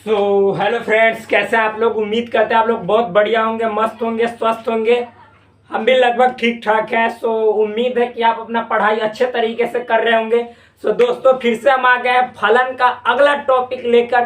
Hello friends, कैसे हैं आप लोग। उम्मीद करते हैं आप लोग बहुत बढ़िया होंगे, मस्त होंगे, स्वस्थ होंगे। हम भी लगभग ठीक ठाक हैं। उम्मीद है कि आप अपना पढ़ाई अच्छे तरीके से कर रहे होंगे। दोस्तों, फिर से हम आ गए हैं फलन का अगला टॉपिक लेकर।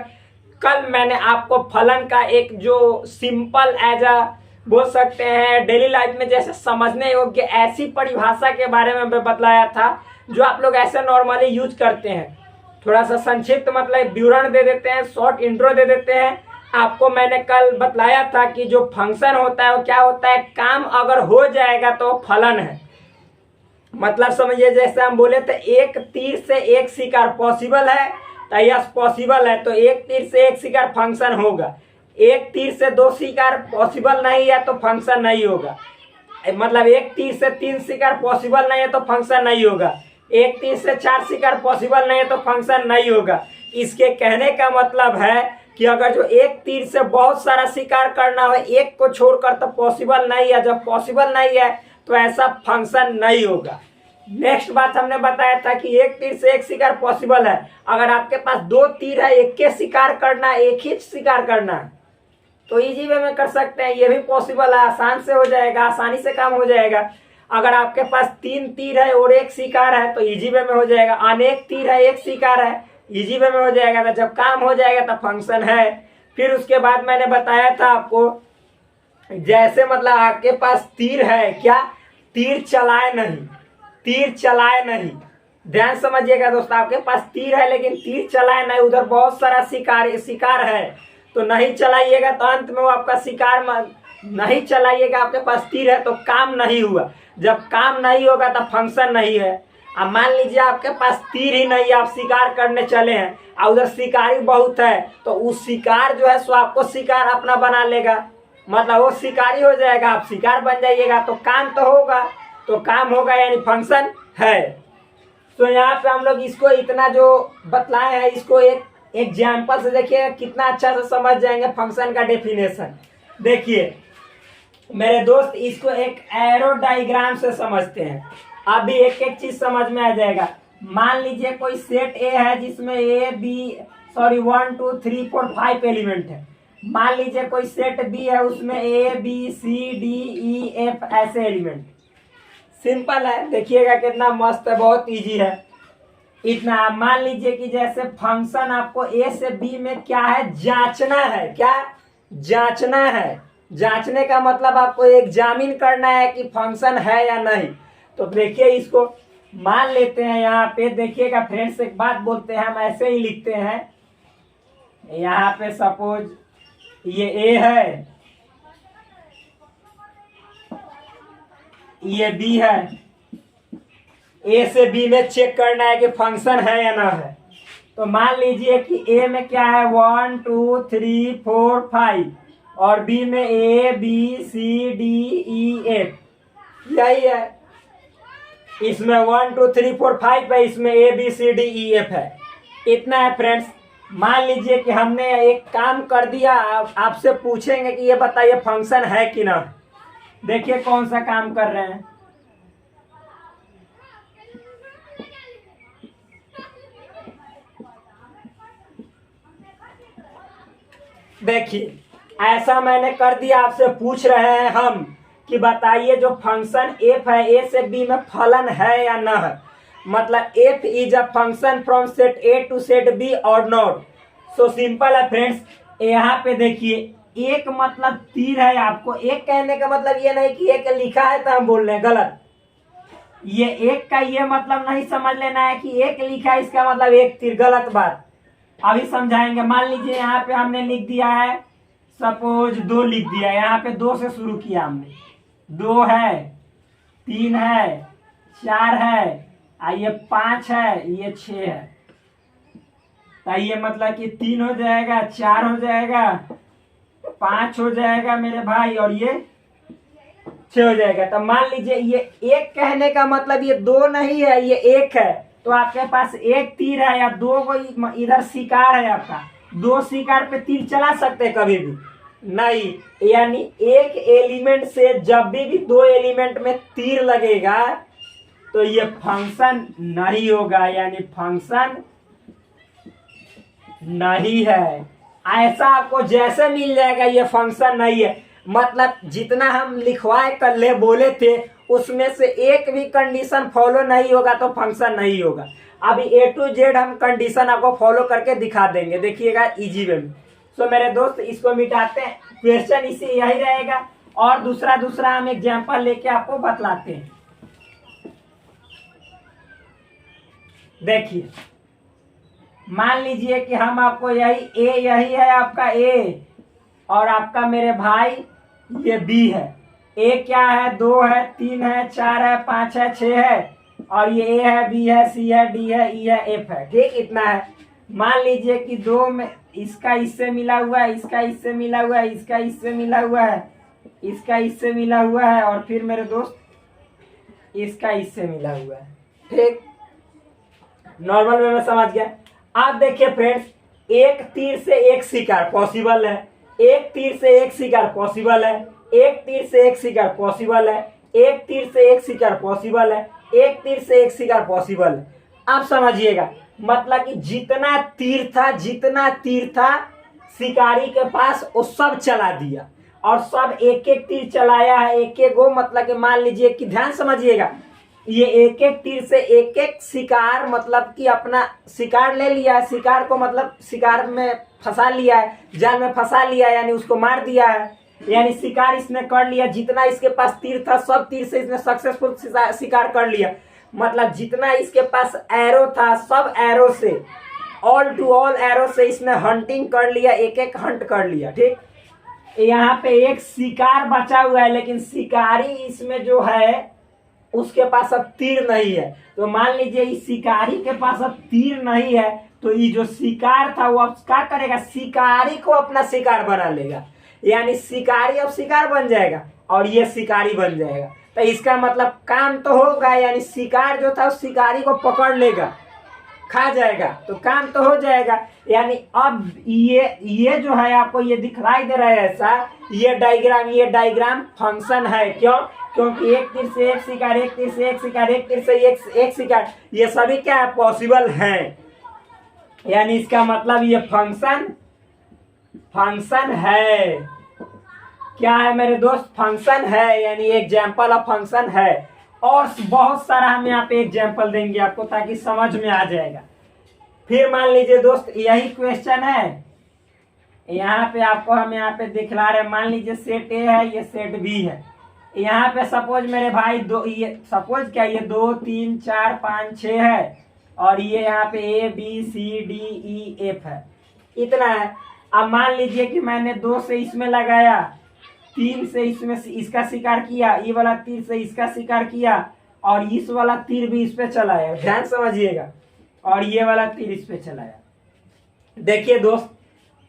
कल मैंने आपको फलन का एक जो सिंपल एज अ बोल सकते हैं डेली लाइफ में जैसे समझने योग्य ऐसी परिभाषा के बारे में मैं बतलाया था जो आप लोग ऐसे नॉर्मली यूज करते हैं। थोड़ा सा संक्षिप्त मतलब विवरण दे देते हैं, शॉर्ट इंट्रो दे देते हैं। आपको मैंने कल बतलाया था कि जो फंक्शन होता है वो क्या होता है, काम अगर हो जाएगा तो फलन है। मतलब समझिए, जैसे हम बोले थे एक तीर से एक शिकार पॉसिबल है, तो यस पॉसिबल है, तो एक तीर से एक शिकार फंक्शन होगा। एक तीर से दो शिकार पॉसिबल नहीं है तो फंक्शन नहीं होगा। मतलब एक तीर से तीन शिकार पॉसिबल नहीं है तो फंक्शन नहीं होगा। एक तीर से चार शिकार पॉसिबल नहीं है तो फंक्शन नहीं होगा। इसके कहने का मतलब है कि अगर जो एक तीर से बहुत सारा शिकार करना हो, एक को छोड़कर तो पॉसिबल नहीं है। जब पॉसिबल नहीं है तो ऐसा फंक्शन नहीं होगा। नेक्स्ट बात हमने बताया था कि एक तीर से एक शिकार पॉसिबल है। अगर आपके पास दो तीर है, एक के शिकार करना है, एक ही शिकार करना है, तो इजी वे में कर सकते हैं। ये भी पॉसिबल है, आसान से हो जाएगा, आसानी से काम हो जाएगा। अगर आपके पास तीन तीर है और एक शिकार है तो इजी वे में हो जाएगा। अनेक तीर है, एक शिकार है, इजी वे में हो जाएगा। तो जब काम हो जाएगा तो फंक्शन है। फिर उसके बाद मैंने बताया था आपको, जैसे मतलब आपके पास तीर है, क्या तीर चलाए नहीं, तीर चलाए नहीं। ध्यान समझिएगा दोस्तों, आपके पास तीर है लेकिन तीर चलाए नहीं, उधर बहुत सारा शिकार है तो नहीं चलाइएगा, तो अंत में वो आपका शिकार नहीं चलाइएगा। आपके पास तीर है तो काम नहीं हुआ। जब काम नहीं होगा तो फंक्शन नहीं है। अब मान लीजिए आपके पास तीर ही नहीं है, आप शिकार करने चले हैं और उधर शिकारी बहुत है, तो उस शिकार जो है सो आपको शिकार अपना बना लेगा, मतलब वो शिकारी हो जाएगा, आप शिकार बन जाइएगा, तो काम तो होगा, तो काम होगा यानी फंक्शन है। तो यहाँ पे हम लोग इसको इतना जो बतलाए हैं, इसको एक एग्जाम्पल से देखिए कितना अच्छा से समझ जाएंगे फंक्शन का डेफिनेशन। देखिए मेरे दोस्त, इसको एक एरो डायग्राम से समझते हैं। अभी एक एक चीज समझ में आ जाएगा। मान लीजिए कोई सेट ए है जिसमें one two three four five element है। मान लीजिए कोई सेट बी है, उसमें A B C D E F ऐसे एलिमेंट। सिंपल है, देखिएगा कितना मस्त है, बहुत इजी है। इतना मान लीजिए कि जैसे फंक्शन आपको ए से बी में क्या है, जांचना है। क्या जांचना है? जांचने का मतलब आपको एग्जामिन करना है कि फंक्शन है या नहीं। तो देखिए इसको मान लेते हैं। यहाँ पे देखिएगा फ्रेंड्स, एक बात बोलते हैं, हम ऐसे ही लिखते हैं। यहाँ पे सपोज ये ए है, ये बी है। ए से बी में चेक करना है कि फंक्शन है या ना है। तो मान लीजिए कि ए में क्या है, 1 2 3 4 5 और बी में A B C D E F, यही है। इसमें 1 2 3 4 5 है, इसमें A B C D E F है। इतना है फ्रेंड्स। मान लीजिए कि हमने एक काम कर दिया, आपसे पूछेंगे कि ये बताइए फंक्शन है कि ना। देखिए कौन सा काम कर रहे हैं। देखिए ऐसा मैंने कर दिया, आपसे पूछ रहे हैं हम कि बताइए जो फंक्शन एफ है, ए से बी में फलन है या ना है। मतलब F is a function from set A to set B और नॉट। सो सिंपल है फ्रेंड्स। यहाँ पे देखिए एक मतलब तीर है। आपको एक कहने का मतलब ये नहीं कि एक लिखा है तो हम बोल रहे हैं, गलत। ये एक का ये मतलब नहीं समझ लेना है कि एक लिखा है इसका मतलब एक तीर, गलत बात। अभी समझाएंगे। मान लीजिए यहाँ पे हमने लिख दिया है, सपोज 2 लिख दिया। यहाँ पे 2 से शुरू किया हमने। 2 है, 3 है, 4 है, ये 5 है, ये 6 है। तो ये मतलब कि 3 हो जाएगा, 4 हो जाएगा, 5 हो जाएगा मेरे भाई, और ये 6 हो जाएगा। तो मान लीजिए ये एक कहने का मतलब ये 2 नहीं है, ये 1 है। तो आपके पास एक तीर है या 2 को इधर शिकार है आपका, 2 शिकार पे तीर चला सकते हैं कभी भी नहीं। यानी एक एलिमेंट से जब भी 2 एलिमेंट में तीर लगेगा तो ये फंक्शन नहीं होगा, यानी फंक्शन नहीं है। ऐसा आपको जैसे मिल जाएगा, ये फंक्शन नहीं है। मतलब जितना हम लिखवाए कर ले बोले थे उसमें से एक भी कंडीशन फॉलो नहीं होगा तो फंक्शन नहीं होगा। अभी A to Z हम कंडीशन आपको फॉलो करके दिखा देंगे, देखिएगा इजी वे में। सो मेरे दोस्त इसको मिटाते हैं, क्वेश्चन इसी यही रहेगा और दूसरा हम एग्जाम्पल लेके आपको बतलाते हैं। देखिए मान लीजिए कि हम आपको यही है आपका A और आपका मेरे भाई ये B है। A क्या है, 2 है, 3 है, 4 है, 5 है, 6 है और ये A है, B है, C है, D है, E है, F है। ठीक, इतना है। मान लीजिए कि 2 में इसका इससे मिला हुआ है, इसका इससे मिला हुआ है, इसका इससे मिला हुआ है, इसका इससे मिला हुआ है और फिर मेरे दोस्त इसका इससे मिला हुआ है। ठीक, नॉर्मल वे में समझ गया। आप देखिए फ्रेंड्स, एक तीर से एक शिकार पॉसिबल है, एक तीर से एक शिकार पॉसिबल है, एक तीर से एक शिकार पॉसिबल है, एक तीर से एक शिकार पॉसिबल है, एक तीर से एक शिकार पॉसिबल है। आप समझिएगा, मतलब कि जितना तीर था शिकारी के पास वो सब चला दिया और सब एक एक तीर चलाया है, एक एक गो। मतलब कि मान लीजिए कि ध्यान समझिएगा, ये एक एक तीर से एक एक शिकार मतलब कि अपना शिकार ले लिया है। शिकार को मतलब शिकार में फंसा लिया है, जाल में फंसा लिया है, यानी उसको मार दिया है, यानी शिकार इसने कर लिया। जितना इसके पास तीर था सब तीर से इसने सक्सेसफुल शिकार कर लिया। मतलब जितना इसके पास एरो था सब एरो से, ऑल टू ऑल एरो से इसने हंटिंग कर लिया, एक एक हंट कर लिया। ठीक, यहाँ पे एक शिकार बचा हुआ है लेकिन शिकारी इसमें जो है उसके पास अब तीर नहीं है। तो मान लीजिए इस शिकारी के पास अब तीर नहीं है तो ये जो शिकार था वो अब क्या करेगा, शिकारी को अपना शिकार बना लेगा, यानी शिकारी अब शिकार बन जाएगा और ये शिकारी बन जाएगा। तो इसका मतलब काम तो होगा, यानी शिकार जो था उस शिकारी को पकड़ लेगा, खा जाएगा, तो काम तो हो जाएगा। यानी अब ये जो है आपको ये दिखलाई दे रहा है ऐसा, ये डायग्राम फंक्शन है। क्यों? क्योंकि एक तीर से एक शिकार, एक तीर से एक शिकार, एक तीर से एक शिकार, ये सभी क्या है, पॉसिबल है। यानी इसका मतलब ये फंक्शन है। क्या है मेरे दोस्त, फंक्शन है, यानी एग्जाम्पल ऑफ फंक्शन है। और बहुत सारा हम यहाँ पे एग्जाम्पल देंगे आपको ताकि समझ में आ जाएगा। फिर मान लीजिए दोस्त यही क्वेश्चन है, यहाँ पे आपको हम यहाँ पे दिखला रहे। मान लीजिए सेट ए है, ये सेट बी है। यहाँ पे सपोज मेरे भाई ये सपोज क्या, ये 2 3 4 5 6 है और ये यहाँ पे A B C D E F है, इतना है। अब मान लीजिए कि मैंने 2 से इसमें लगाया, 3 से इसमें इसका शिकार किया, ये वाला तीर से इसका शिकार किया और इस वाला तीर भी इस पे चलाया, ध्यान समझिएगा, और ये वाला तीर इस पे चलाया। देखिए दोस्त,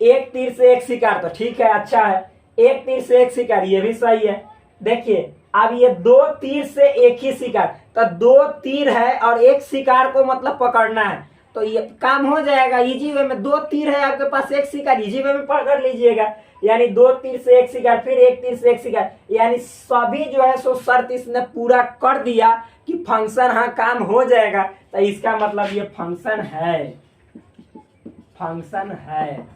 एक तीर से एक शिकार तो ठीक है, अच्छा है, एक तीर से एक शिकार ये भी सही है। देखिए अब ये 2 तीर से एक ही शिकार, तो 2 तीर है और एक शिकार को मतलब पकड़ना है, तो ये काम हो जाएगा इजी वे में। 2 तीर है आपके पास, एक शिकार, इजी वे में पकड़ लीजिएगा। यानी 2 तीर से एक शिकार, फिर एक तीर से एक शिकार, यानी सभी जो है सो शर्त इसने पूरा कर दिया कि फंक्शन हाँ काम हो जाएगा। तो इसका मतलब ये फंक्शन है।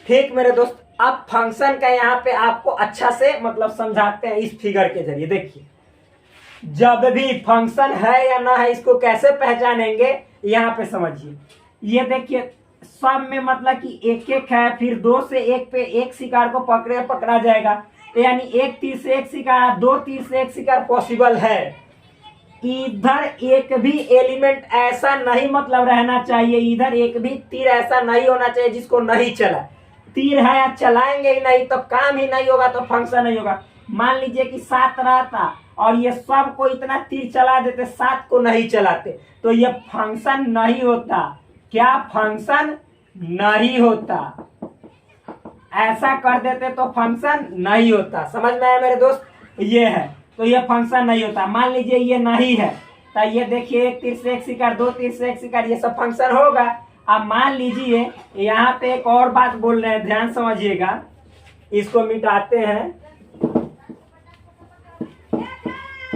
ठीक मेरे दोस्त, अब फंक्शन का यहाँ पे आपको अच्छा से मतलब समझाते हैं इस फिगर के जरिए। देखिए जब भी फंक्शन है या ना है इसको कैसे पहचानेंगे, यहाँ पे समझिए। ये देखिए सब में मतलब कि एक एक है, फिर 2 से 1 पे एक शिकार को पकड़ा जाएगा, तो यानी एक तीर से एक शिकार, 2 तीर से एक शिकार पॉसिबल है। इधर एक भी एलिमेंट ऐसा नहीं मतलब रहना चाहिए, इधर एक भी तीर ऐसा नहीं होना चाहिए जिसको नहीं चला। तीर है चलाएंगे ही नहीं तो काम ही नहीं होगा, तो फंक्शन नहीं होगा। मान लीजिए कि 7 रहता और ये सब को इतना तीर चला देते, 7 को नहीं चलाते, तो ये फंक्शन नहीं होता। क्या फंक्शन नहीं होता? ऐसा कर देते तो फंक्शन नहीं होता। समझ में आया मेरे दोस्त? ये है तो ये फंक्शन नहीं होता। मान लीजिए ये नहीं है तो ये देखिए एक तीर से एक शिकार, 2 तीर से एक शिकार, ये सब फंक्शन होगा। अब मान लीजिए यहाँ पे एक और बात बोल रहे हैं, ध्यान समझिएगा, इसको मिटाते हैं,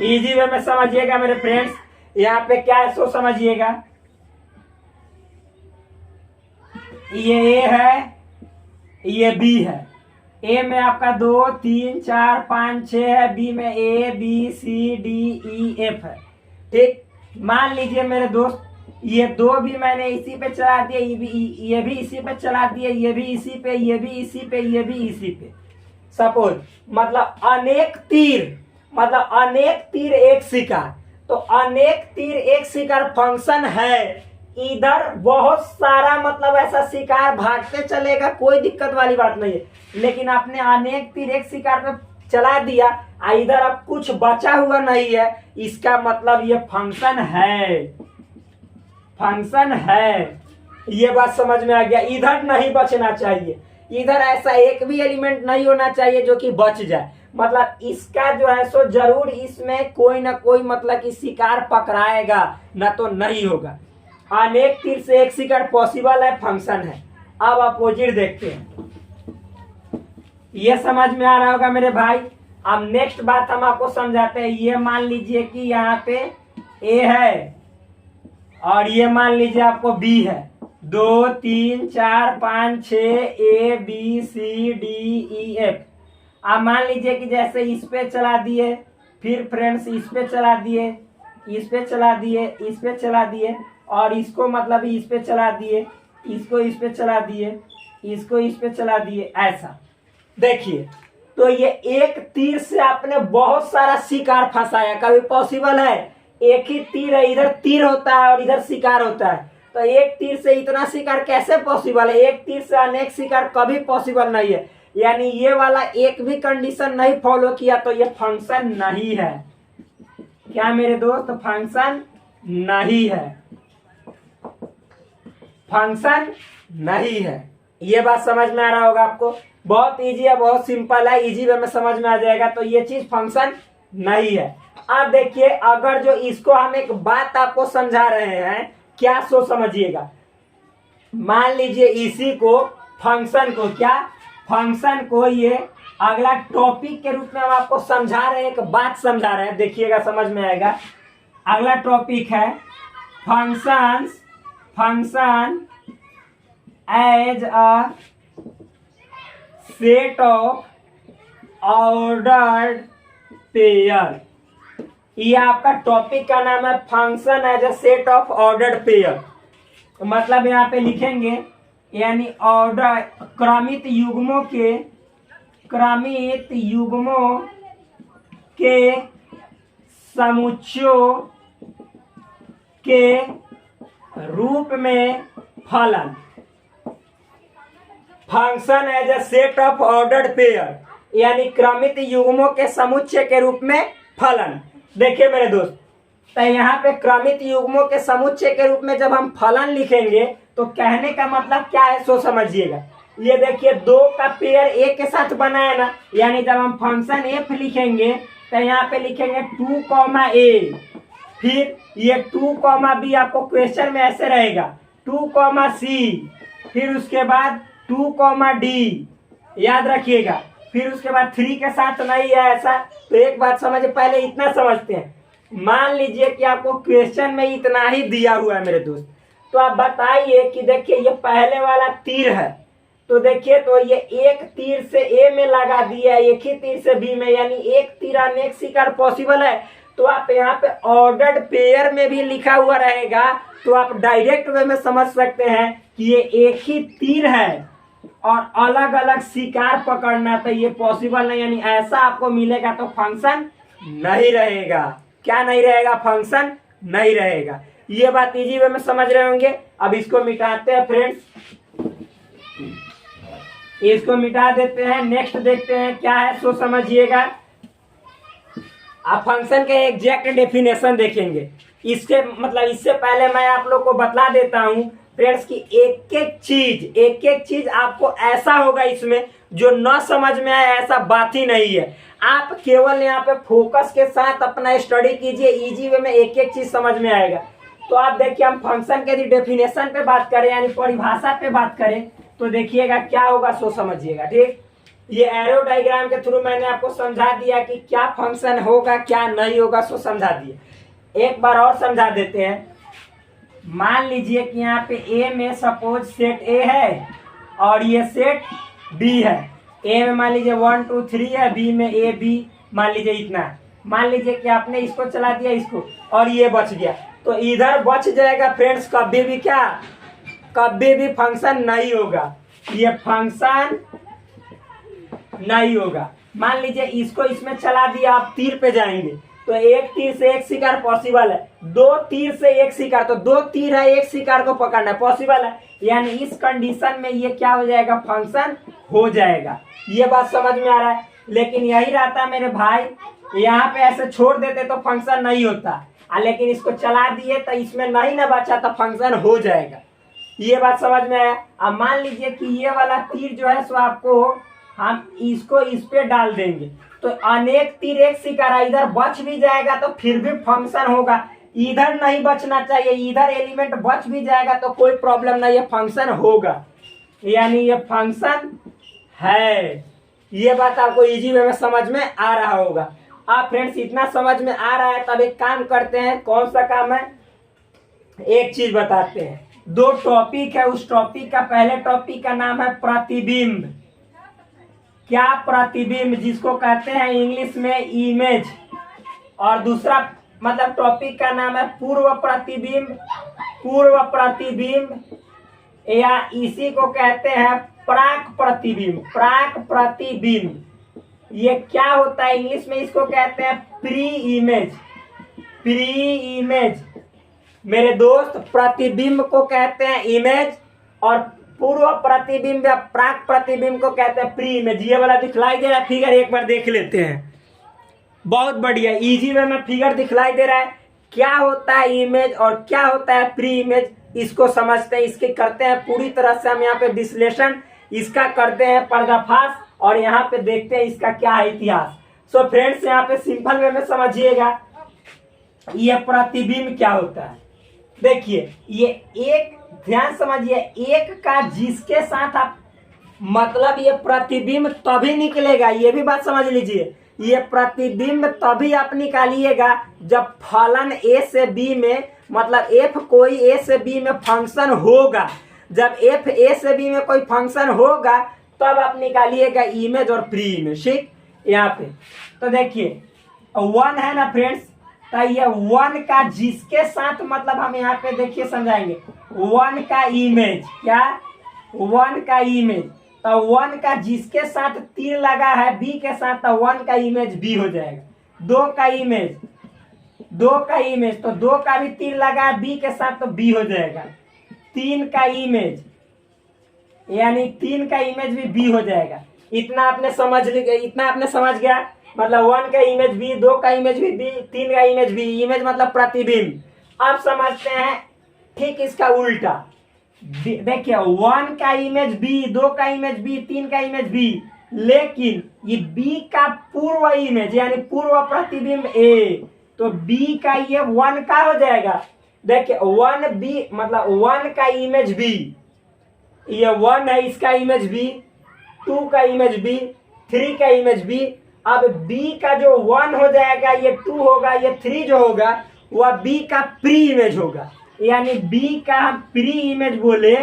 इजी वे में समझिएगा मेरे फ्रेंड्स। यहाँ पे क्या है सो समझिएगा, ये ए है, ये बी है। ए में आपका 2 3 4 5 6 है, बी में A B C D E F है। ठीक, मान लीजिए मेरे दोस्त ये 2 भी मैंने इसी पे चला दिया, ये भी इसी पे चला दिया, ये भी इसी पे, ये भी इसी पे, ये भी इसी पे। सपोज मतलब अनेक तीर एक शिकार, तो अनेक तीर एक शिकार फंक्शन है। इधर बहुत सारा मतलब ऐसा शिकार भागते चलेगा, कोई दिक्कत वाली बात नहीं है, लेकिन आपने अनेक तीर एक शिकार पे चला दिया, इधर अब कुछ बचा हुआ नहीं है, इसका मतलब ये फंक्शन है। ये बात समझ में आ गया। इधर नहीं बचना चाहिए, इधर ऐसा एक भी एलिमेंट नहीं होना चाहिए जो कि बच जाए, मतलब इसका जो है सो जरूर इसमें कोई ना कोई मतलब कि शिकार पकड़ाएगा, ना तो नहीं होगा। अनेक तीर से एक शिकार पॉसिबल है, फंक्शन है। अब अपोजिट देखते हैं, ये समझ में आ रहा होगा मेरे भाई। अब नेक्स्ट बात हम आपको समझाते हैं। ये मान लीजिए कि यहाँ पे ए है और ये मान लीजिए आपको बी है। 2 3 4 5 6 A B C D E F. अब मान लीजिए कि जैसे इस पे चला दिए, फिर फ्रेंड्स इस पे चला दिए, इस पे चला दिए, इस पे चला दिए, और इसको मतलब इस पे चला दिए, इसको इस पे चला दिए, इसको इस पे चला दिए, ऐसा। देखिए तो ये एक तीर से आपने बहुत सारा शिकार फंसाया। कभी पॉसिबल है? एक ही तीर है, इधर तीर होता है और इधर शिकार होता है, तो एक तीर से इतना शिकार कैसे पॉसिबल है? एक तीर से अनेक शिकार कभी पॉसिबल नहीं है। यानी ये वाला एक भी कंडीशन नहीं फॉलो किया तो ये फंक्शन नहीं है। क्या मेरे दोस्त? फंक्शन नहीं है, फंक्शन नहीं है। ये बात समझ में आ रहा होगा आपको। बहुत इजी है, बहुत सिंपल है, इजी वे में समझ में आ जाएगा। तो ये चीज फंक्शन नहीं है। अब देखिए, अगर जो इसको हम एक बात आपको समझा रहे हैं, क्या सो समझिएगा। मान लीजिए इसी को फंक्शन को, क्या फंक्शन को ये अगला टॉपिक के रूप में हम आपको समझा रहे हैं, एक बात समझा रहे हैं, देखिएगा समझ में आएगा। अगला टॉपिक है function as a set of ordered pair. ये आपका टॉपिक का नाम है, function as a set of ordered pair. मतलब यहाँ पे लिखेंगे यानी ऑर्डर क्रमित युग्मों के समुच्चयों के रूप में फलन। Function as a set of ordered pair, यानी क्रमित युग्मों के समुच्चय के रूप में फलन। देखिए मेरे दोस्त, तो यहाँ पे क्रमित युग्मों के समुच्चय के रूप में जब हम फलन लिखेंगे तो कहने का मतलब क्या है सो समझिएगा। ये देखिए 2 का पेयर ए के साथ बना है ना, यानी जब हम फंक्शन एफ लिखेंगे तो यहाँ पे लिखेंगे 2, फिर ये 2, बी आपको क्वेश्चन में ऐसे रहेगा 2, सी, फिर उसके बाद 2, डी, याद रखिएगा। फिर उसके बाद 3 के साथ नहीं है ऐसा। तो एक बात समझिए, पहले इतना समझते हैं। मान लीजिए कि आपको क्वेश्चन में इतना ही दिया हुआ है मेरे दोस्त, तो आप बताइए कि देखिए ये पहले वाला तीर है, तो देखिए तो ये एक तीर से ए में लगा दिया, एक ही तीर से बी में, यानी एक तीर अनेक शिकार पॉसिबल है। तो आप यहाँ पे ऑर्डर्ड पेयर में भी लिखा हुआ रहेगा, तो आप डायरेक्ट वे में समझ सकते हैं कि ये एक ही तीर है और अलग अलग शिकार पकड़ना, तो ये पॉसिबल नहीं, यानी ऐसा आपको मिलेगा तो फंक्शन नहीं रहेगा। क्या नहीं रहेगा? फंक्शन नहीं रहेगा। ये बात इजी वे में समझ रहे होंगे। अब इसको मिटाते हैं फ्रेंड्स, इसको मिटा देते हैं। नेक्स्ट देखते हैं क्या है सो समझिएगा। आप फंक्शन के एग्जैक्ट डेफिनेशन देखेंगे। इसके मतलब इससे पहले मैं आप लोग को बता देता हूं फ्रेंड्स कि एक एक चीज आपको ऐसा होगा इसमें जो न समझ में आए, ऐसा बात ही नहीं है। आप केवल यहाँ पे फोकस के साथ अपना स्टडी कीजिए, इजी वे में एक एक चीज समझ में आएगा। तो आप देखिए, हम फंक्शन के यदि डेफिनेशन पे बात करें यानी परिभाषा पे बात करें तो देखिएगा क्या होगा सो समझिएगा। ठीक, ये एरो डायग्राम के थ्रू मैंने आपको समझा दिया कि क्या फंक्शन होगा क्या नहीं होगा, सो समझा दिए। एक बार और समझा देते हैं। मान लीजिए कि यहाँ पे ए में सपोज सेट ए है और ये सेट बी है, ए में मान लीजिए 1 2 3 है, बी में ए बी मान लीजिए इतना है। मान लीजिए कि आपने इसको चला दिया इसको और ये बच गया, तो इधर बच जाएगा फ्रेंड्स, कभी भी क्या, कभी भी फंक्शन नहीं होगा, ये फंक्शन नहीं होगा। मान लीजिए इसको इसमें चला दिया, आप तीर पे जाएंगे तो एक तीर से एक शिकार पॉसिबल है, दो तीर से एक शिकार, तो दो तीर है एक शिकार को पकड़ना पॉसिबल है, यानी इस कंडीशन में ये क्या हो जाएगा, फंक्शन हो जाएगा। ये बात समझ में आ रहा है। लेकिन यही रहता मेरे भाई, यहाँ पे ऐसे छोड़ देते तो फंक्शन नहीं होता, लेकिन इसको चला दिए तो इसमें नहीं ना बचा तो फंक्शन हो जाएगा। ये बात समझ में आया। अब मान लीजिए कि ये वाला तीर जो है सो आपको हम इसको इस पे डाल देंगे तो अनेक तीर एक शिकारा, इधर बच भी जाएगा तो फिर भी फंक्शन होगा, इधर नहीं बचना चाहिए, इधर एलिमेंट बच भी जाएगा तो कोई प्रॉब्लम नहीं है, फंक्शन होगा, यानी ये फंक्शन है। ये बात आपको इजी वे में समझ में आ रहा होगा। आप फ्रेंड्स इतना समझ में आ रहा है, तब एक काम करते हैं, कौन सा काम है, एक चीज बताते हैं। दो टॉपिक है, उस टॉपिक का पहले टॉपिक का नाम है प्रतिबिंब। क्या, प्रतिबिंब, जिसको कहते हैं इंग्लिश में इमेज, और दूसरा मतलब टॉपिक का नाम है पूर्व प्रतिबिंब। पूर्व प्रतिबिंब या इसी को कहते हैं प्राक प्रतिबिंब। प्राक प्रतिबिंब ये क्या होता है, इंग्लिश में इसको कहते हैं प्री इमेज। प्री इमेज मेरे दोस्त, प्रतिबिंब को कहते हैं इमेज और पूर्व प्रतिबिंब या प्राक प्रतिबिंब को कहते हैं प्री इमेज। ये वाला दिखलाई दे रहा है फिगर, एक बार देख लेते हैं। बहुत बढ़िया, इजी वे में फिगर दिखलाई दे रहा है। क्या होता है इमेज और क्या होता है प्री इमेज, इसको समझते हैं, इसके करते हैं पूरी तरह से हम यहाँ पे विश्लेषण, इसका करते हैं पर्दाफाश और यहाँ पे देखते हैं इसका क्या है इतिहास। सो फ्रेंड्स यहाँ पे सिंपल वे में समझिएगा, ये प्रतिबिंब क्या होता है। देखिए ये एक, ध्यान समझिए, एक का जिसके साथ आप, मतलब ये प्रतिबिंब तभी निकलेगा, ये भी बात समझ लीजिए, ये प्रतिबिंब तभी आप निकालिएगा जब फलन ए से बी में, मतलब एफ कोई ए से बी में फंक्शन होगा। जब एफ ए से बी में कोई फंक्शन होगा तब आप निकालिएगा इमेज और प्री इमेज। ठीक, यहाँ पे तो देखिए 1 है ना फ्रेंड्स, तो ये 1 का जिसके साथ, मतलब हम यहाँ पे देखिए समझाएंगे, 1 का इमेज, क्या, 1 का इमेज, तो 1 का जिसके साथ तीर लगा है बी के साथ, तो 1 का इमेज बी हो जाएगा। 2 का इमेज, 2 का इमेज, तो 2 का भी तीर लगा है बी के साथ तो बी हो जाएगा। 3 का इमेज, यानी 3 का इमेज भी बी हो जाएगा। इतना आपने समझ लिया, इतना आपने समझ गया, मतलब 1 का इमेज बी, 2 का इमेज भी बी, 3 का इमेज बी। इमेज मतलब प्रतिबिंब। अब समझते हैं ठीक इसका उल्टा। देखिए 1 का इमेज बी, 2 का इमेज बी, 3 का इमेज बी, लेकिन ये बी का पूर्व इमेज यानी पूर्व प्रतिबिंब ए, तो बी का ये 1 का हो जाएगा। देखिए 1 बी, मतलब 1 का इमेज बी, ये 1 है, इसका इमेज बी, 2 का इमेज बी, 3 का इमेज बी। अब बी का जो 1 हो जाएगा ये 2 होगा, ये 3 जो होगा वह बी का प्री इमेज होगा, यानी बी का प्री इमेज बोले,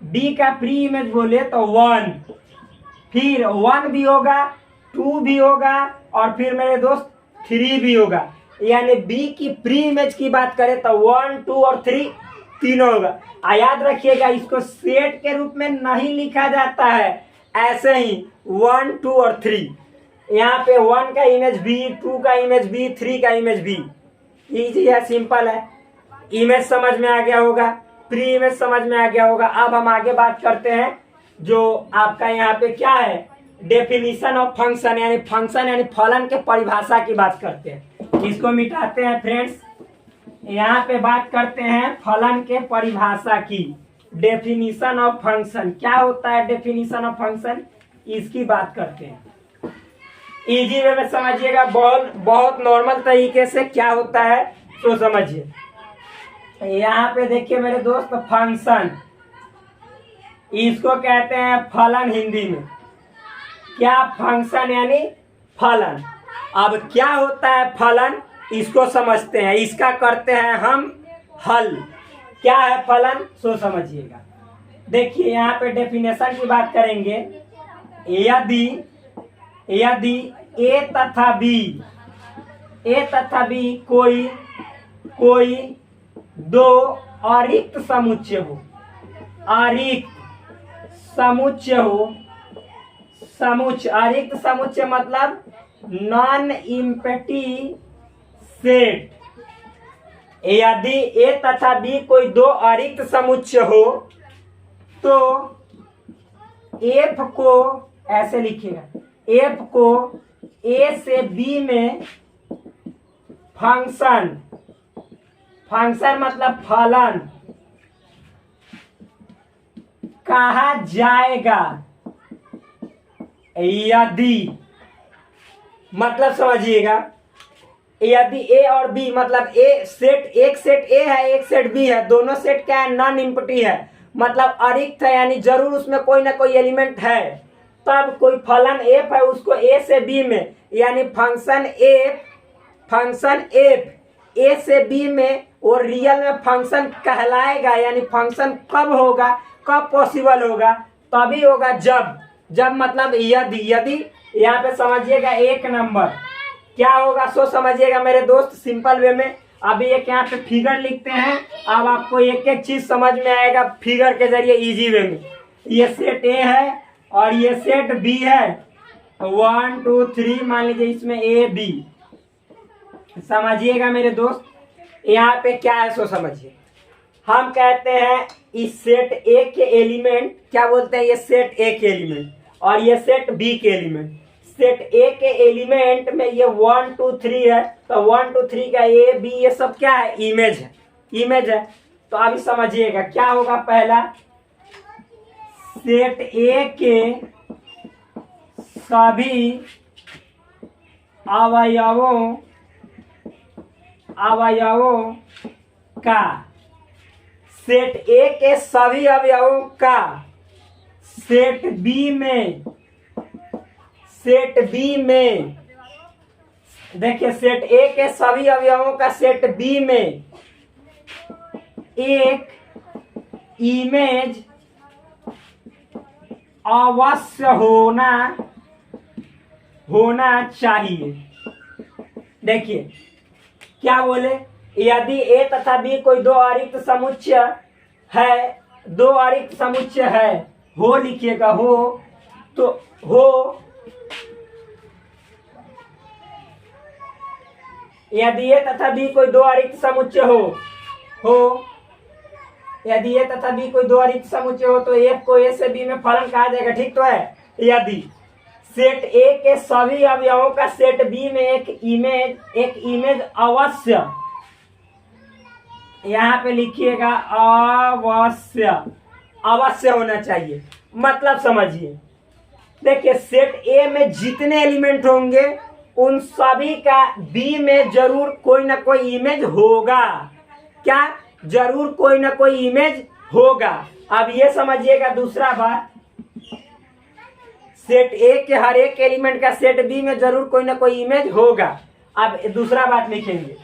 बी का प्री इमेज बोले तो 1, फिर 1 भी होगा, 2 भी होगा और फिर मेरे दोस्त 3 भी होगा। यानी बी की प्री इमेज की बात करें तो 1 2 और 3 तीनों होगा। याद रखिएगा, इसको सेट के रूप में नहीं लिखा जाता है, ऐसे ही 1 2 और 3। यहाँ पे 1 का इमेज बी, 2 का इमेज बी, 3 का इमेज बी। इजी है, सिंपल है। इमेज समझ में आ गया होगा, प्री इमेज समझ में आ गया होगा। अब हम आगे बात करते हैं जो आपका यहाँ पे क्या है, डेफिनेशन ऑफ फंक्शन, यानी फंक्शन यानी फलन के परिभाषा की बात करते हैं। इसको मिटाते हैं फ्रेंड्स, यहाँ पे बात करते हैं फलन के परिभाषा की। डेफिनेशन ऑफ फंक्शन क्या होता है, डेफिनेशन ऑफ फंक्शन, इसकी बात करते हैं। इजी वे में समझिएगा, बहुत नॉर्मल तरीके से क्या होता है तो समझिए। यहाँ पे देखिए मेरे दोस्त, फंक्शन, इसको कहते हैं फलन हिंदी में। क्या, फंक्शन यानी फलन। अब क्या होता है फलन, इसको समझते हैं, इसका करते हैं हम हल। क्या है फलन सो समझिएगा। देखिए यहाँ पे डेफिनेशन की बात करेंगे। यदि यदि ए तथा बी कोई दो अरिक्त समुच्चय हो, अरिक्त समुच्चय मतलब नॉन एम्प्टी सेट। यदि ए तथा बी कोई दो अरिक्त समुच्चय हो तो एफ को ऐसे लिखिएगा, एफ को ए से बी में फंक्शन मतलब फलन कहा जाएगा यदि, मतलब समझिएगा, यदि ए और बी मतलब एक सेट ए है एक सेट बी है, दोनों सेट क्या है, नॉन एम्प्टी है, मतलब अरिक्त है, यानी जरूर उसमें कोई ना कोई एलिमेंट है, तब कोई फलन एफ है उसको ए से बी में, यानी फंक्शन एफ ए से बी में वो रियल में फंक्शन कहलाएगा। यानी फंक्शन कब होगा, कब पॉसिबल होगा, तभी होगा जब मतलब यदि यहाँ पे समझिएगा एक नंबर क्या होगा सो समझिएगा मेरे दोस्त सिंपल वे में। अभी एक यहाँ पे फिगर लिखते हैं, अब आपको एक एक चीज समझ में आएगा फिगर के जरिए इजी वे में। ये सेट ए है और ये सेट बी है, 1 2 3 मान लीजिए इसमें ए बी, समझिएगा मेरे दोस्त। यहाँ पे क्या है सो समझिए। हम कहते हैं इस सेट ए के एलिमेंट क्या बोलते हैं, ये सेट ए के एलिमेंट और ये सेट बी के एलिमेंट। सेट ए के एलिमेंट में ये 1 2 3 है, तो 1 2 3 का ए बी ये सब क्या है, इमेज है। तो अभी समझिएगा क्या होगा, पहला सेट ए के सभी अवयवों का, सेट ए के सभी अवयवों का सेट बी में देखिए, सेट ए के सभी अवयवों का सेट बी में एक इमेज अवश्य होना चाहिए। देखिए क्या बोले, यदि ए तथा बी कोई दो अरिक्त समुच्चय है, हो लिखिएगा, हो तो हो, यदि ए तथा बी कोई दो अरिक्त समुच्चय हो, यदि ए तथा बी कोई दो अरिक्त समुच्चय हो तो एफ को ए से बी में फलन कहा जाएगा, ठीक तो है। यदि सेट ए के सभी अवयवों का सेट बी में एक इमेज अवश्य, यहाँ पे लिखिएगा अवश्य होना चाहिए, मतलब समझिए। देखिए सेट ए में जितने एलिमेंट होंगे उन सभी का बी में जरूर कोई ना कोई इमेज होगा, क्या, जरूर कोई ना कोई इमेज होगा। अब ये समझिएगा दूसरा बात, सेट ए के हर एक एलिमेंट का सेट बी में जरूर कोई ना कोई इमेज होगा। अब दूसरा बात लिखेंगे,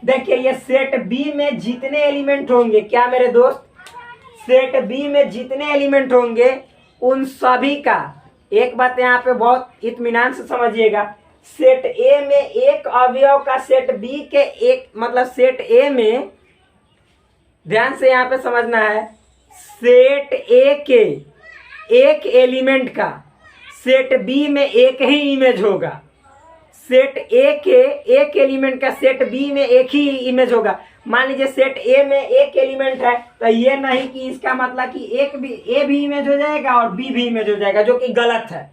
देखिए ये सेट बी में जितने एलिमेंट होंगे, क्या मेरे दोस्त, सेट बी में जितने एलिमेंट होंगे उन सभी का, एक बात यहाँ पे बहुत इत्मीनान से समझिएगा, सेट ए में एक अवयव का सेट बी के एक, मतलब सेट ए में, ध्यान से यहाँ पे समझना है, सेट ए के एक एलिमेंट का सेट बी में एक ही इमेज होगा, सेट ए के एक एलिमेंट का सेट बी में एक ही इमेज होगा। मान लीजिए सेट ए में एक एलिमेंट है, तो ये नहीं कि इसका मतलब कि ए भी इमेज हो जाएगा और बी भी इमेज हो जाएगा, जो कि गलत है।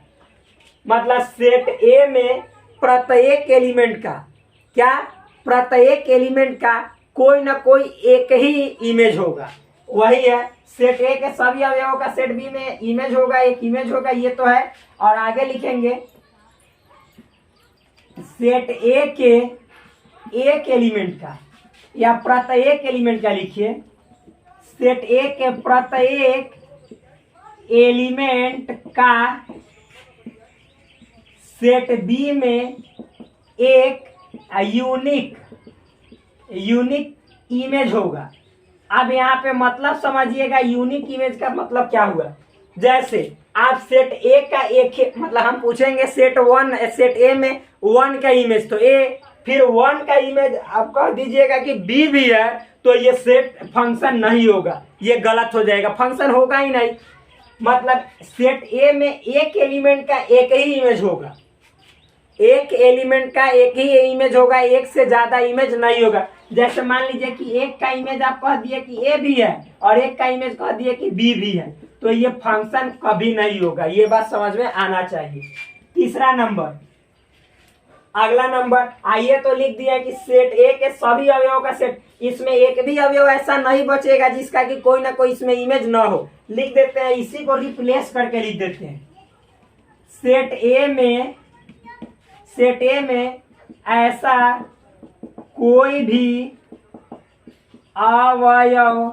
मतलब सेट ए में प्रत्येक एलिमेंट का, क्या, प्रत्येक एलिमेंट का कोई ना कोई एक ही इमेज होगा, वही है। सेट ए के सभी अवयवों का सेट बी में इमेज होगा, एक इमेज होगा, ये तो है। और आगे लिखेंगे सेट ए के एक एलिमेंट का या प्रत्येक एलिमेंट का, लिखिए सेट ए के प्रत्येक एलिमेंट का सेट बी में एक यूनिक इमेज होगा, अब यहाँ पे मतलब समझिएगा, यूनिक इमेज का मतलब क्या हुआ। जैसे आप सेट ए का एक मतलब हम पूछेंगे सेट वन, सेट ए में वन का इमेज तो ए, फिर वन का इमेज आप कह दीजिएगा कि बी भी है, तो ये सेट फंक्शन नहीं होगा, ये गलत हो जाएगा, फंक्शन होगा ही नहीं। मतलब सेट ए में एक एलिमेंट का एक ही इमेज होगा, एक एलिमेंट का एक ही इमेज होगा, एक से ज्यादा इमेज नहीं होगा। जैसे मान लीजिए कि एक का इमेज आप कह दिए कि ए भी है और एक का इमेज कह दिए कि बी भी है, तो ये फंक्शन कभी नहीं होगा, ये बात समझ में आना चाहिए। तीसरा नंबर, अगला नंबर आइए तो लिख दिया कि सेट ए के सभी अवयवों का सेट, इसमें एक भी अवयव ऐसा नहीं बचेगा जिसका कि कोई ना कोई इसमें इमेज ना हो। लिख देते हैं, इसी को रिप्लेस करके लिख देते हैं, सेट ए में ऐसा कोई भी अवयव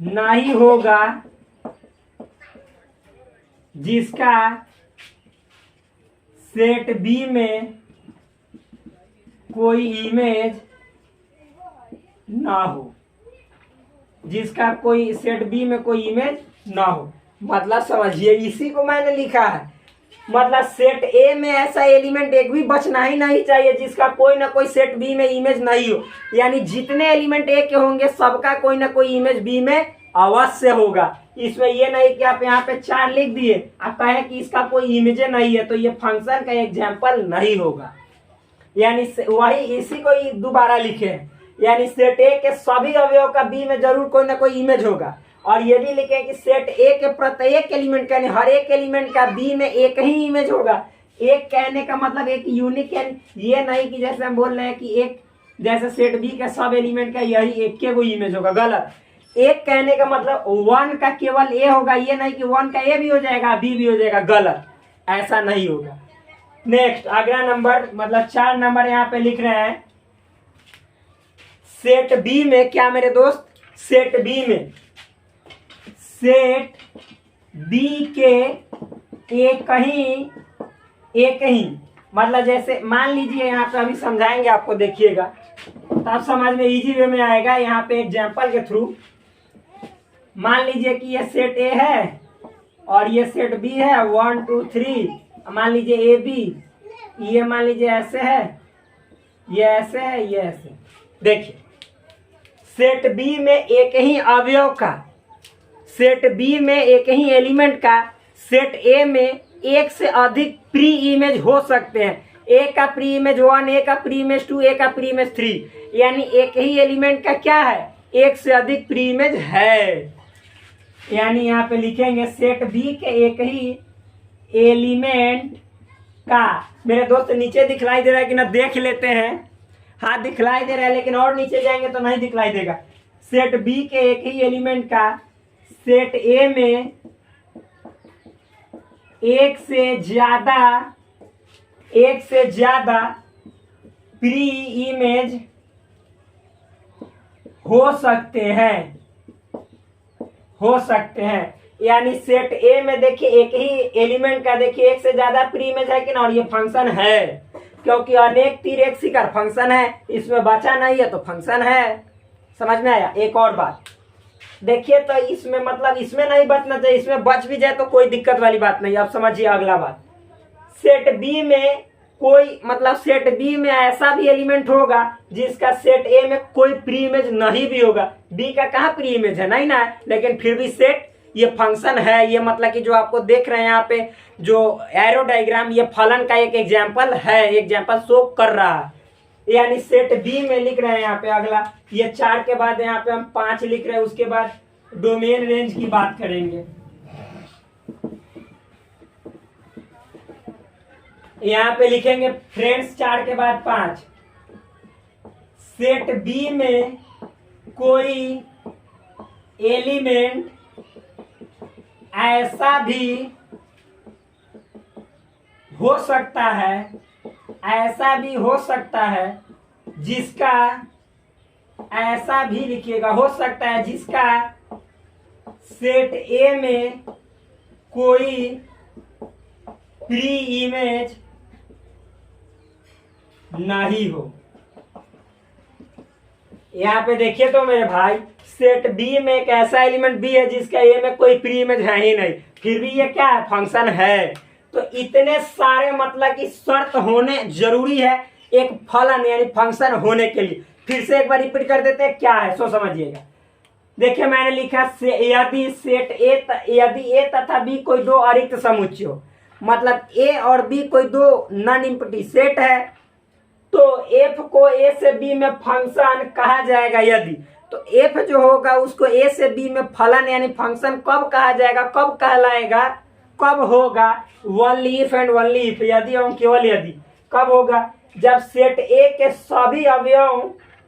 नहीं होगा जिसका सेट बी में कोई इमेज ना हो, जिसका कोई सेट बी में कोई इमेज ना हो। मतलब समझिए, इसी को मैंने लिखा है, मतलब सेट ए में ऐसा एलिमेंट एक भी बचना ही नहीं चाहिए जिसका कोई ना कोई सेट बी में इमेज नहीं हो। यानी जितने एलिमेंट ए के होंगे सबका कोई ना कोई इमेज बी में अवश्य होगा। इसमें ये नहीं कि आप यहाँ पे 4 लिख दिए, आप कहे कि इसका कोई इमेज नहीं है, तो ये फंक्शन का एग्जाम्पल नहीं होगा। यानी वही इसी को दोबारा लिखे, यानी सेट ए के सभी अवयव का बी में जरूर कोई ना कोई इमेज होगा। और ये भी लिखे कि सेट ए के प्रत्येक एलिमेंट का, यानी हर एक एलिमेंट का बी में एक ही इमेज होगा। एक कहने का मतलब एक यूनिक, ये नहीं कि जैसे हम बोल रहे हैं कि एक जैसे सेट बी के सब एलिमेंट का यही एक के वो इमेज होगा, गलत। एक कहने का मतलब वन का केवल ए होगा, ये नहीं कि वन का ए भी हो जाएगा बी भी हो जाएगा, गलत, ऐसा नहीं होगा। नेक्स्ट अगला नंबर, मतलब 4 नंबर यहाँ पे लिख रहे हैं, सेट बी में क्या मेरे दोस्त, सेट बी के एक ही मतलब जैसे मान लीजिए यहाँ पे अभी समझाएंगे आपको, देखिएगा तब समझ में इजी वे में आएगा। यहाँ पे एग्जांपल के थ्रू मान लीजिए कि ये सेट ए है और ये सेट बी है, 1 2 3, मान लीजिए ए बी, ये मान लीजिए ऐसे है, ये ऐसे है, ये ऐसे। देखिए सेट बी में एक ही अवयव का, सेट बी में एक ही एलिमेंट का सेट ए में एक से अधिक प्री इमेज हो सकते हैं। ए का प्री इमेज 1, ए का प्री इमेज 2, ए का प्री इमेज 3, यानी एक ही एलिमेंट का क्या है, एक से अधिक प्री इमेज है। यानी यहाँ पे लिखेंगे सेट बी के एक ही एलिमेंट का, मेरे दोस्त नीचे दिखलाई दे रहा है कि ना, देख लेते हैं। हाँ दिखलाई दे रहा है, लेकिन और नीचे जाएंगे तो नहीं दिखलाई देगा। सेट बी के एक ही एलिमेंट का सेट ए में एक से ज्यादा प्री इमेज हो सकते हैं। यानी सेट ए में देखिए एक ही एलिमेंट का देखिए एक से ज्यादा प्री इमेज है कि ना, और ये फंक्शन है, क्योंकि अनेक तीर एक शिकार फंक्शन है, इसमें बचा नहीं है तो फंक्शन है। समझ में आया। एक और बात देखिए, तो इसमें मतलब इसमें नहीं बचना चाहिए, इसमें बच भी जाए तो कोई दिक्कत वाली बात नहीं। अब समझिए अगला बात, सेट बी में कोई मतलब सेट बी में ऐसा भी एलिमेंट होगा जिसका सेट ए में कोई प्री इमेज नहीं भी होगा। बी का कहाँ प्री इमेज है, नहीं ना, लेकिन फिर भी सेट ये फंक्शन है। ये मतलब कि जो आपको देख रहे हैं यहाँ पे जो एरो डायग्राम, ये फलन का एक एग्जाम्पल है, एग्जाम्पल शो कर रहा है। यानी सेट बी में लिख रहे हैं यहाँ पे अगला, ये 4 के बाद यहाँ पे हम 5 लिख रहे हैं, उसके बाद डोमेन रेंज की बात करेंगे। यहाँ पे लिखेंगे फ्रेंड्स 4 के बाद 5, सेट बी में कोई एलिमेंट ऐसा भी हो सकता है जिसका, ऐसा भी लिखिएगा, हो सकता है जिसका सेट ए में कोई प्री इमेज नहीं हो। यहाँ पे देखिए तो मेरे भाई, सेट बी में एक ऐसा एलिमेंट बी है जिसका ए में कोई प्री इमेज है ही नहीं, फिर भी ये क्या है, फंक्शन है। तो इतने सारे मतलब कि शर्त होने जरूरी है एक फलन यानी फंक्शन होने के लिए। फिर से एक बार रिपीट कर देते हैं क्या है, सो समझिएगा। देखिए मैंने लिखा यदि ए तथा बी कोई दो अरिक्त समुच्चय हो, मतलब ए और बी कोई दो नॉन एम्प्टी सेट है, तो एफ को ए से बी में फंक्शन कहा जाएगा यदि। तो एफ जो होगा उसको ए से बी में फलन यानी फंक्शन कब कहा जाएगा, कब कहलाएगा, कब होगा, only if and only if, यदि एवं केवल यदि। कब होगा, जब सेट ए के सभी अवयवों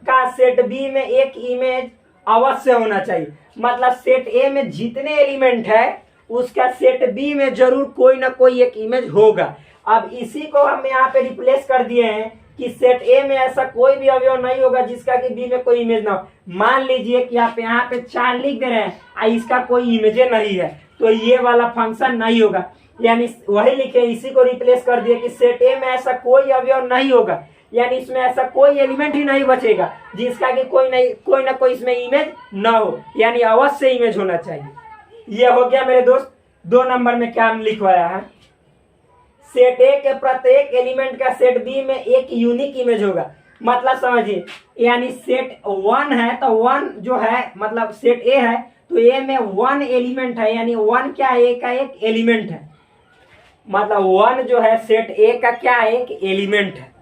का सेट बी में एक इमेज अवश्य होना चाहिए। मतलब सेट ए में जितने एलिमेंट है उसका सेट बी में जरूर कोई ना कोई एक इमेज होगा। अब इसी को हम यहाँ पे रिप्लेस कर दिए हैं कि सेट ए में ऐसा कोई भी अवयव नहीं होगा जिसका कि बी में कोई इमेज ना हो। मान लीजिए कि आप यहाँ पे 4 लिख दे रहे हैं, इसका कोई इमेज नहीं है, तो ये वाला फंक्शन नहीं होगा। यानी वही लिखे, इसी को रिप्लेस कर दिए कि सेट ए में ऐसा कोई अवयव नहीं होगा, यानी इसमें ऐसा कोई एलिमेंट ही नहीं बचेगा जिसका कि कोई ना कोई इसमें इमेज ना हो, यानी अवश्य इमेज होना चाहिए। ये हो गया मेरे दोस्त 2 नंबर में क्या हम लिखवाया है। सेट ए के प्रत्येक एलिमेंट का सेट बी में एक यूनिक इमेज होगा। मतलब समझिए, यानी सेट 1 है तो 1 जो है मतलब सेट ए है तो ए में 1 एलिमेंट है, यानी 1 क्या है, ए का एक एलिमेंट है। मतलब 1 जो है सेट ए का क्या है, एक एलिमेंट है।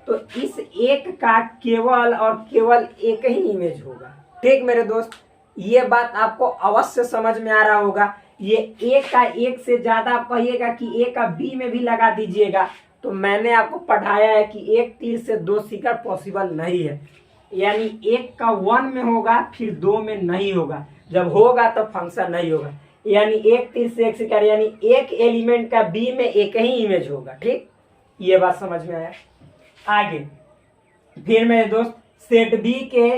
तो इस एक का केवल और केवल एक ही इमेज होगा। ठीक मेरे दोस्त, ये बात आपको अवश्य समझ में आ रहा होगा। ये ए का एक से ज्यादा आप कहिएगा कि ए का बी में भी लगा दीजिएगा, तो मैंने आपको पढ़ाया है कि एक तीर से 2 शिकार पॉसिबल नहीं है। यानी एक का 1 में होगा फिर 2 में नहीं होगा, जब होगा तो फंक्शन नहीं होगा। यानी एक तीर से एक शिकार, यानी एक एलिमेंट का बी में एक ही इमेज होगा। ठीक, ये बात समझ में आया। आगे फिर मेरे दोस्त, सेट बी के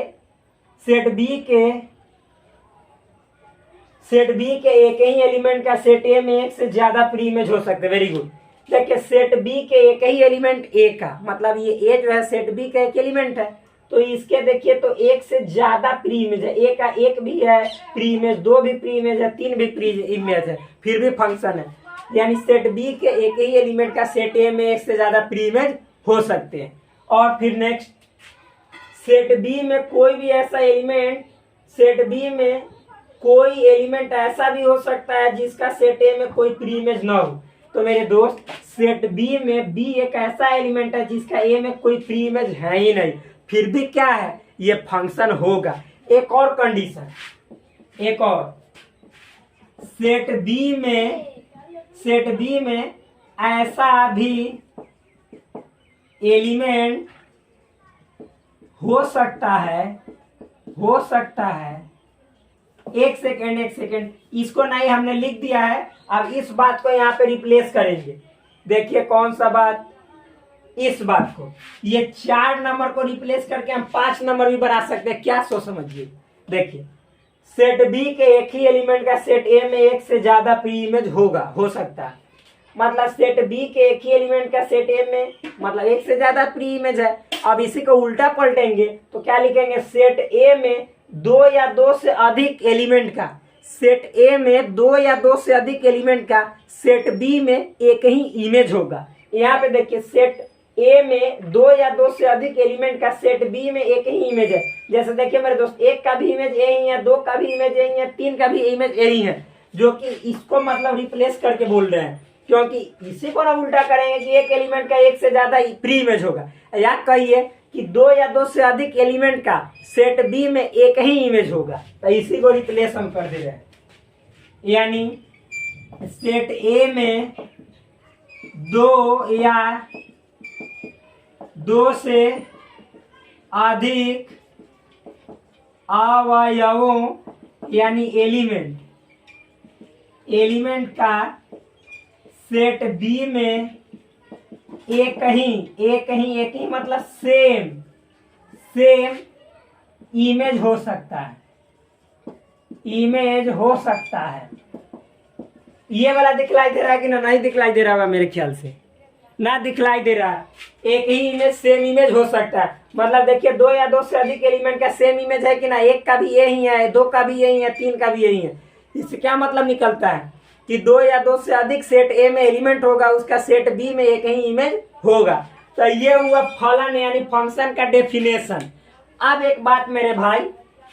एक ही एलिमेंट का सेट ए में एक से ज्यादा प्री इमेज हो सकते हैं। Very good. देखिए सेट बी के एक ही एलिमेंट ए का, मतलब ये ए जो है सेट बी का एक एलिमेंट है, तो इसके देखिए तो एक से ज्यादा प्री इमेज है। ए का एक भी है प्री इमेज, 2 भी प्री इमेज है, 3 भी प्री इमेज है, फिर भी फंक्शन है। यानी सेट बी के एक ही एलिमेंट का सेट ए में एक से ज्यादा प्री इमेज हो सकते हैं। और फिर नेक्स्ट, सेट बी में कोई भी ऐसा एलिमेंट, सेट बी में कोई एलिमेंट ऐसा भी हो सकता है जिसका सेट ए में कोई प्री इमेज ना हो। तो मेरे दोस्त सेट बी में बी एक ऐसा एलिमेंट है जिसका ए में कोई प्री इमेज है ही नहीं, फिर भी क्या है, ये फंक्शन होगा। एक और कंडीशन, एक और, सेट बी में ऐसा भी एलिमेंट हो सकता है। एक सेकेंड, इसको नहीं हमने लिख दिया है, अब इस बात को यहाँ पे रिप्लेस करेंगे। देखिए कौन सा बात, इस बात को, ये 4 नंबर को रिप्लेस करके हम 5 नंबर भी बना सकते हैं। क्या सो समझिए, देखिए सेट बी के एक ही एलिमेंट का सेट ए में एक से ज्यादा प्री इमेज हो सकता है। मतलब सेट बी के एक ही एलिमेंट का सेट ए में मतलब एक से ज्यादा प्री इमेज है। अब इसी को उल्टा पलटेंगे तो क्या लिखेंगे, सेट ए में 2 या 2 से अधिक एलिमेंट का, सेट ए में 2 या 2 से अधिक एलिमेंट का सेट बी में एक ही इमेज होगा। यहाँ पे देखिए सेट ए में 2 या 2 से अधिक एलिमेंट का सेट बी में एक ही इमेज है। जैसे देखिए मेरे दोस्त, 1 का भी इमेज ए ही है, 2 का भी इमेज ए ही है, 3 का भी इमेज ए ही है, जो कि इसको मतलब रिप्लेस करके बोल रहे हैं, क्योंकि इसी को ना उल्टा करेंगे कि एक एलिमेंट का एक से ज्यादा प्री इमेज होगा। या कहिए कि 2 या 2 से अधिक एलिमेंट का सेट बी में एक ही इमेज होगा, तो इसी को रिप्लेस हम कर दे रहे हैं। यानी सेट ए में 2 या 2 से अधिक अवयवों यानी एलिमेंट का सेट बी में एक ही मतलब सेम इमेज हो सकता है। ये वाला दिखलाई दे रहा है कि ना, नहीं दिखलाई दे रहा होगा मेरे ख्याल से, ना दिखलाई दे रहा है। एक ही इमेज सेम इमेज हो सकता है। मतलब देखिए 2 या 2 से अधिक एलिमेंट का सेम इमेज है कि ना, एक का भी यही है, 2 का भी यही है, 3 का भी यही है। इससे क्या मतलब निकलता है कि 2 या 2 से अधिक सेट ए में एलिमेंट होगा, उसका सेट बी में एक ही इमेज होगा। तो ये हुआ फलन यानी फंक्शन का डेफिनेशन। अब एक बात मेरे भाई,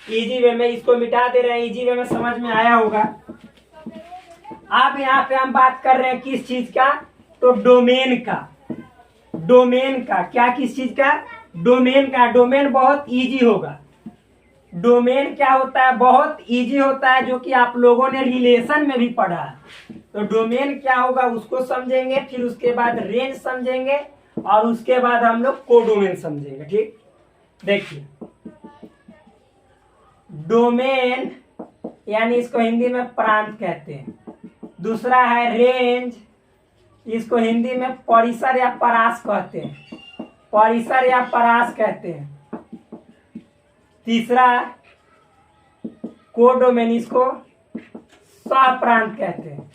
इजी वे में इसको मिटा दे रहे हैं, इजी वे में समझ में आया होगा। अब यहाँ पे हम बात कर रहे हैं किस चीज का, तो डोमेन का। डोमेन का क्या, किस चीज का, डोमेन का। डोमेन बहुत इजी होगा। डोमेन क्या होता है, बहुत इजी होता है, जो कि आप लोगों ने रिलेशन में भी पढ़ा है। तो डोमेन क्या होगा उसको समझेंगे, फिर उसके बाद रेंज समझेंगे, और उसके बाद हम लोग कोडोमेन समझेंगे। ठीक, देखिए डोमेन यानी इसको हिंदी में प्रांत कहते हैं। दूसरा है रेंज, इसको हिंदी में परिसर या परास कहते हैं, परिसर या परास कहते हैं। तीसरा कोडोमेन, इसको सह प्रांत कहते हैं।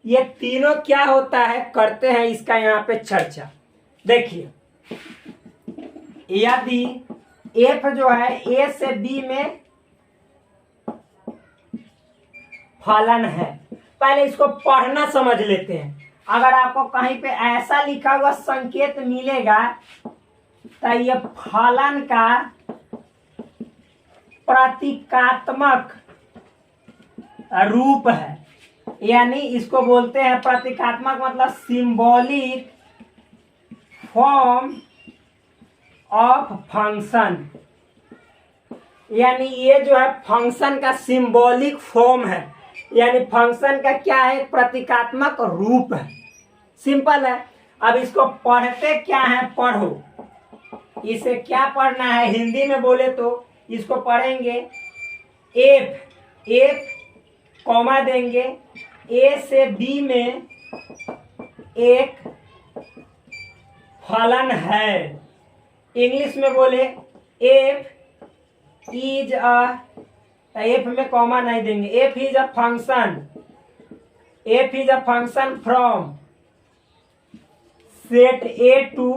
ये तीनों क्या होता है करते हैं इसका यहाँ पे चर्चा। देखिए यदि एफ जो है ए से बी में फलन है, पहले इसको पढ़ना समझ लेते हैं। अगर आपको कहीं पे ऐसा लिखा हुआ संकेत मिलेगा तो ये फलन का प्रतीकात्मक रूप है, यानी इसको बोलते हैं प्रतीकात्मक, मतलब सिंबॉलिक फॉर्म ऑफ फंक्शन। यानी ये जो है फंक्शन का सिंबॉलिक फॉर्म है, यानी फंक्शन का क्या है, प्रतीकात्मक रूप है। सिंपल है। अब इसको पढ़ते क्या है, पढ़ो। इसे क्या पढ़ना है, हिंदी में बोले तो इसको पढ़ेंगे एफ, एफ कॉमा देंगे, ए से बी में एक फलन है। इंग्लिश में बोले एफ इज अ, एफ में कॉमा नहीं देंगे, F is a function, F is a function from set A to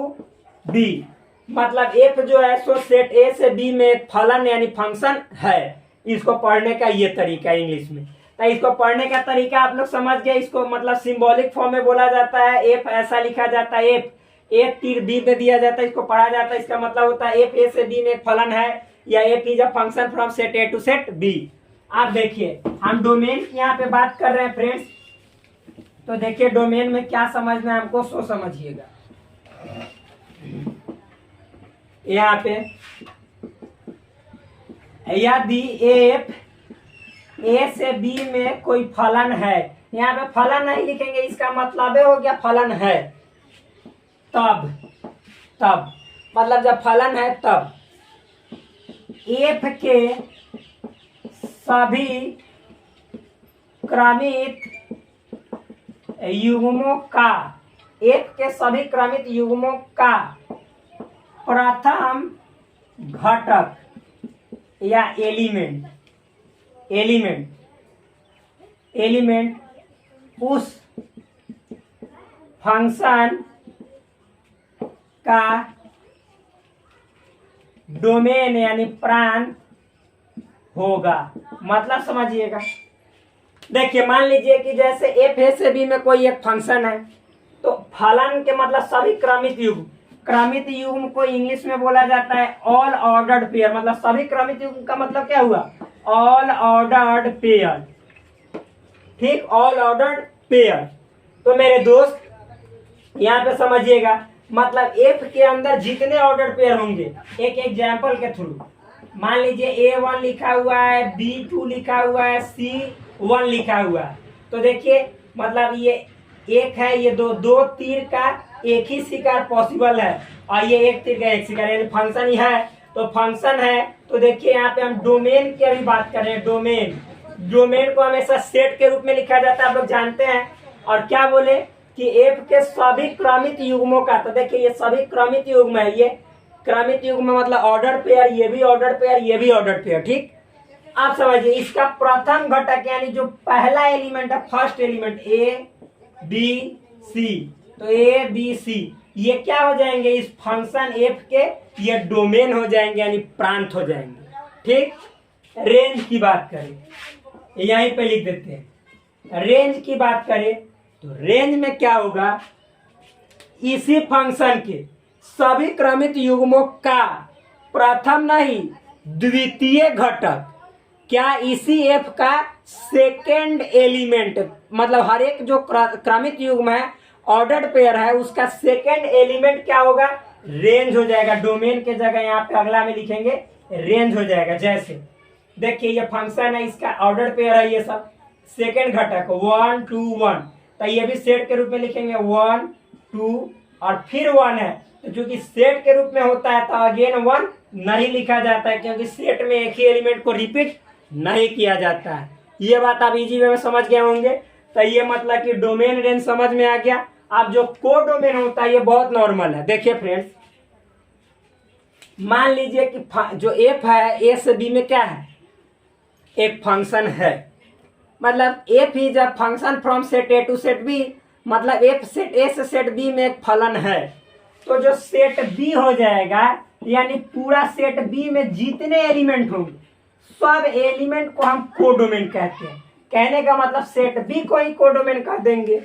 B. मतलब एफ जो है सो सेट ए से बी में एक फलन यानी फंक्शन है। इसको पढ़ने का ये तरीका इंग्लिश में। तो इसको पढ़ने का तरीका आप लोग समझ गए। इसको मतलब सिंबॉलिक फॉर्म में बोला जाता है, एफ ऐसा लिखा जाता है, एफ एक तीर बी में दिया जाता है, इसको पढ़ा जाता है। इसका मतलब होता है एफ ए से बी में एक फलन है, या F is a function from set A to set B. आप देखिए हम डोमेन की यहाँ पे बात कर रहे हैं फ्रेंड्स, तो देखिए डोमेन में क्या समझना है हमको, सो समझिएगा। यहाँ पे यदि एफ ए से बी में कोई फलन है, यहाँ पे फलन नहीं लिखेंगे, इसका मतलब हो गया फलन है तब, तब मतलब जब फलन है तब एफ के सभी क्रमित युग्मों का, एफ के सभी क्रमित युग्मों का प्रथम घटक या एलिमेंट, एलिमेंट, एलिमेंट उस फंक्शन का डोमेन यानी प्रांत होगा। मतलब समझिएगा। देखिए मान लीजिए कि जैसे एफ ए से बी में कोई एक फंक्शन है, तो फलन के मतलब सभी क्रमित युग्म, क्रमित युग्म को इंग्लिश में बोला जाता है ऑल ऑर्डर्ड पेयर। मतलब सभी क्रमित युग्म का मतलब क्या हुआ, ऑल ऑर्डर्ड पेयर। ठीक, ऑल ऑर्डर्ड पेयर। तो मेरे दोस्त यहाँ पे समझिएगा, मतलब एफ के अंदर जितने ऑर्डर्ड पेयर होंगे, एक एग्जाम्पल के थ्रू, मान लीजिए A1 लिखा हुआ है, B2 लिखा हुआ है, C1 लिखा हुआ है, तो देखिए मतलब ये एक है, ये दो तीर का एक ही शिकार पॉसिबल है, और ये एक तीर का एक शिकार, यानी फंक्शन ही है। तो फंक्शन है, तो देखिए यहाँ पे हम डोमेन की अभी बात कर रहे हैं। डोमेन, डोमेन को हमेशा सेट के रूप में लिखा जाता है, आप लोग जानते हैं। और क्या बोले कि एफ के सभी क्रमित युग्मों का, तो देखिए ये सभी क्रमित युग्म है, ये क्रमित युग्म मतलब ऑर्डर पेयर, ये भी ऑर्डर पेयर, ये भी ऑर्डर पेयर। ठीक, आप समझिए इसका प्रथम घटक यानी जो पहला एलिमेंट है, first element A B C, तो ए बी सी ये क्या हो जाएंगे, इस फंक्शन एफ के ये डोमेन हो जाएंगे, यानी प्रांत हो जाएंगे। ठीक, रेंज की बात करें, यहीं पे लिख देते हैं। रेंज की बात करें तो रेंज में क्या होगा, इसी फंक्शन के सभी क्रमित युग्मों का प्रथम नहीं द्वितीय घटक क्या इसी एफ का सेकेंड एलिमेंट, मतलब हर एक जो क्रमित युग्म है, ऑर्डर्ड पेयर है, उसका सेकेंड एलिमेंट क्या होगा, रेंज हो जाएगा। डोमेन के जगह यहाँ पे अगला में लिखेंगे रेंज हो जाएगा। जैसे देखिए ये फंक्शन है, इसका ऑर्डर्ड पेयर है, ये सब सेकेंड घटक 1 2 1, तो ये भी सेट के रूप में लिखेंगे 1 2 और फिर 1 है, तो चूंकि सेट के रूप में होता है तो अगेन 1 नहीं लिखा जाता है, क्योंकि सेट में एक ही एलिमेंट को रिपीट नहीं किया जाता है। ये बात आप इजी वे में समझ गए होंगे। तो ये मतलब कि डोमेन रेंज समझ में आ गया। अब जो को डोमेन होता है ये बहुत नॉर्मल है। देखिए फ्रेंड्स, मान लीजिए कि जो एफ है, ए से बी में क्या है, एक फंक्शन है, मतलब F is a function from set A to set B, मतलब एफ सेट ए से सेट बी में एक फलन है। तो जो सेट बी हो जाएगा, यानी पूरा सेट बी में जितने एलिमेंट होंगे सब एलिमेंट को हम कोडोमेन कहते हैं। कहने का मतलब सेट बी को ही कोडोमेन कह देंगे,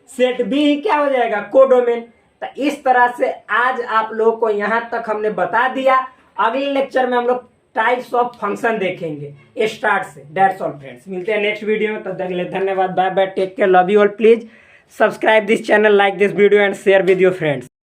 सेट बी ही क्या हो जाएगा, कोडोमेन। तो इस तरह से आज आप लोगों को यहाँ तक हमने बता दिया। अगले लेक्चर में हम लोग टाइप्स ऑफ फंक्शन देखेंगे स्टार्ट से। दैट्स ऑल फ्रेंड्स, मिलते हैं नेक्स्ट वीडियो में, तब तक के लिए धन्यवाद, bye bye, take care, love you all. Please subscribe this channel, like this video and share with your friends.